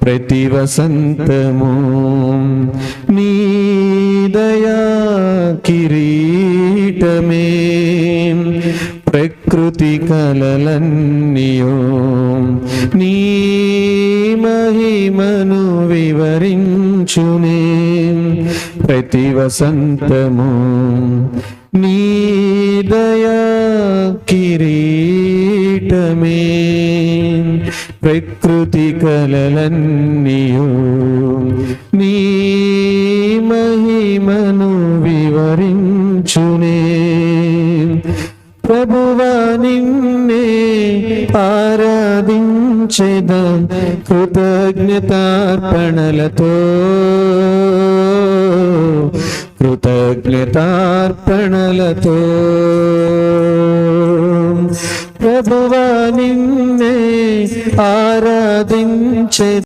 ప్రతి వసంతము నీ దయా కిరీటమే ప్రకృతి కలలన్నీయో నీ మహిమను వివరించునే ప్రతి వసంతము నీ దయా కిరీటమే ప్రకృతి కలలన్నీయో నీ మహిమను వివరించునే ప్రభువా నిన్నే ఆరాధించెదం కృతజ్ఞతార్పణలతో కృతజ్ఞతార్పణలతో ప్రభువా నిన్నే ఆరాధించెదం